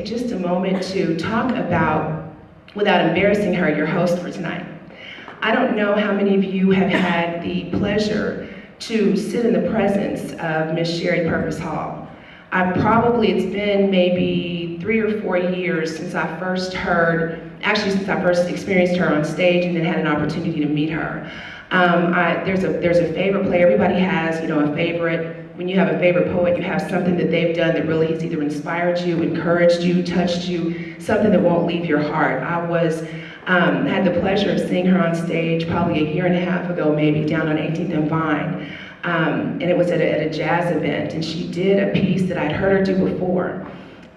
take just a moment to talk about, without embarrassing her, your host for tonight. I don't know how many of you have had the pleasure to sit in the presence of Miss Sheri Purpose Hall. It's been maybe 3 or 4 years since I first experienced her on stage and then had an opportunity to meet her. There's a favorite play. Everybody has, a favorite. When you have a favorite poet, you have something that they've done that really has either inspired you, encouraged you, touched you, something that won't leave your heart. I had the pleasure of seeing her on stage probably 1.5 years ago, maybe, down on 18th and Vine. And it was at a jazz event, and she did a piece that I'd heard her do before.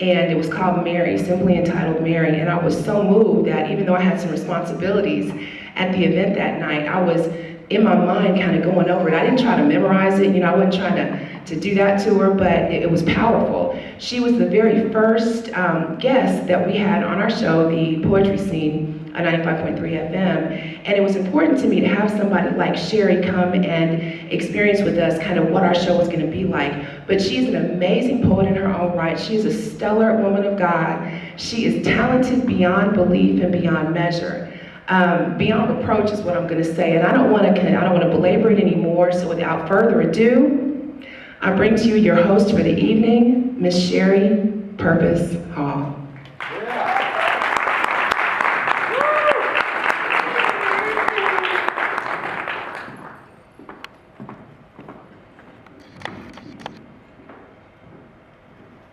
And it was called Mary, simply entitled Mary. And I was so moved that even though I had some responsibilities at the event that night, I was in my mind kind of going over it. I didn't try to memorize it, I wasn't trying to do that to her, but it was powerful. She was the very first guest that we had on our show, the Poetry Scene, on 95.3 FM, and it was important to me to have somebody like Sheri come and experience with us kind of what our show was going to be like. But she's an amazing poet in her own right. She is a stellar woman of God. She is talented beyond belief and beyond measure. Beyond reproach is what I'm going to say, and I don't want to belabor it anymore. So without further ado, I bring to you your host for the evening, Miss Sheri Purpose Hall.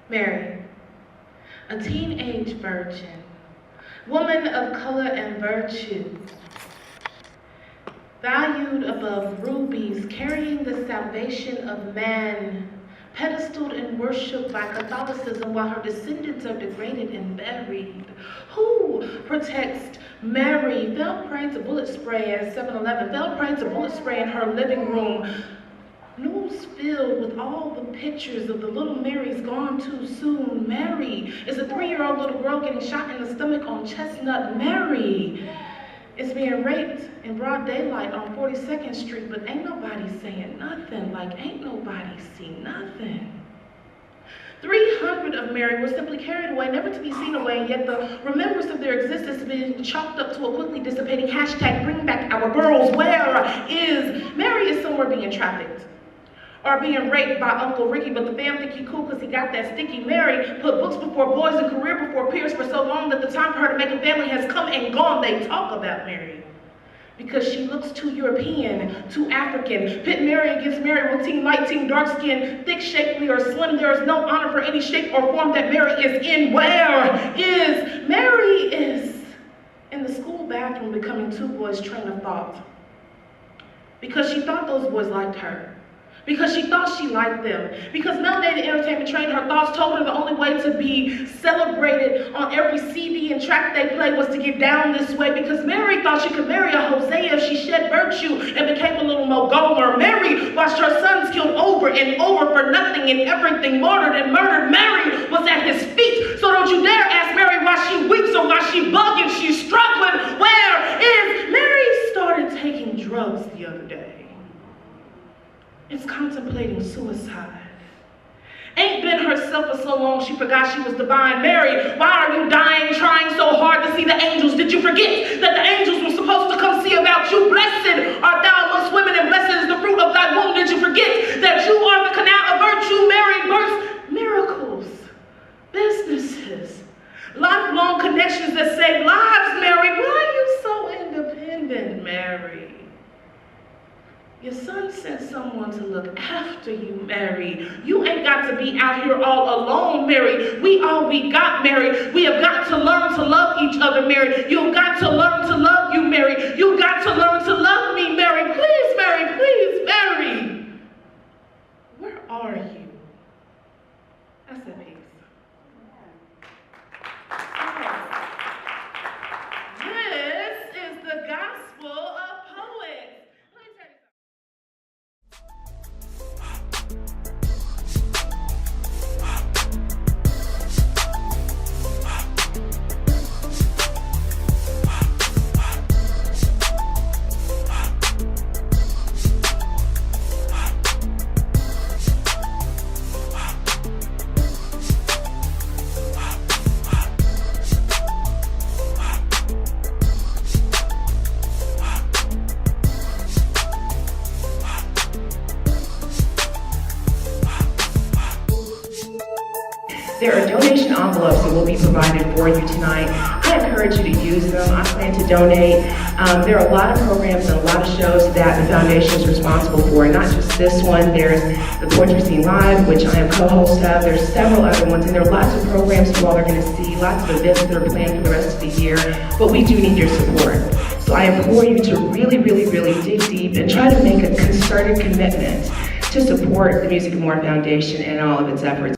Mary, a teenage virgin, woman of color and virtue, valued above rubies, carrying the salvation of man, pedestaled and worshipped by Catholicism while her descendants are degraded and buried. Who protects Mary? Fell prey to bullet spray at 7-Eleven, fell prey to bullet spray in her living room. News filled with all the pictures of the little Marys gone too soon. Mary is a 3-year-old little girl getting shot in the stomach on Chestnut. Mary is being raped in broad daylight on 42nd Street, but ain't nobody saying nothing, like ain't nobody seen nothing. 300 of Mary were simply carried away, never to be seen away, and yet the remembrance of their existence has been chalked up to a quickly dissipating hashtag, bring back our girls. Where is Mary? Is somewhere being trafficked or being raped by Uncle Ricky, but the fam think he cool because he got that sticky. Mary put books before boys and career before peers for so long that the time for her to make a family has come and gone. They talk about Mary because she looks too European, too African. Pit Mary against Mary, routine, light team, dark skin, thick, shapely, or slim. There is no honor for any shape or form that Mary is in. Where is Mary? Is in the school bathroom becoming 2 boys' train of thought because she thought those boys liked her. Because she thought she liked them. Because melanated entertainment trained her thoughts, told her the only way to be celebrated on every CD and track they played was to get down this way. Because Mary thought she could marry a Hosea if she shed virtue and became a little more Gomer. Mary watched her sons killed over and over for nothing and everything, martyred and murdered. Mary was at his feet. So don't you dare ask Mary why she weeps or why she bugging, she's struggling. Where is Mary? Started taking drugs the other day. Is contemplating suicide. Ain't been herself for so long she forgot she was divine. Mary, why are you dying, trying so hard to see the angels? Did you forget that the angels were supposed to come see about you? Blessed art thou amongst women, and blessed is the fruit of thy womb. Did you forget that you are the canal of virtue? Mary births miracles, businesses, lifelong connections that save lives. Mary, why are you so independent, Mary? Your son sent someone to look after you, Mary. You ain't got to be out here all alone, Mary. We all we got, Mary. We have got to learn to love each other, Mary. You've got to learn to love you, Mary. You've got to learn to love me, Mary. Please, Mary, please, Mary. Where are you? That's a piece. This is the gospel of poets. There are donation envelopes that will be provided for you tonight. I encourage you to use them. I plan to donate. There are a lot of programs and a lot of shows that the foundation is responsible for, not just this one. There's the Poetry Scene Live, which I am co-host of. There's several other ones, and there are lots of programs you all are going to see, lots of events that are planned for the rest of the year, but we do need your support. So I implore you to really, really, really dig deep and try to make a concerted commitment to support the Music and More Foundation and all of its efforts.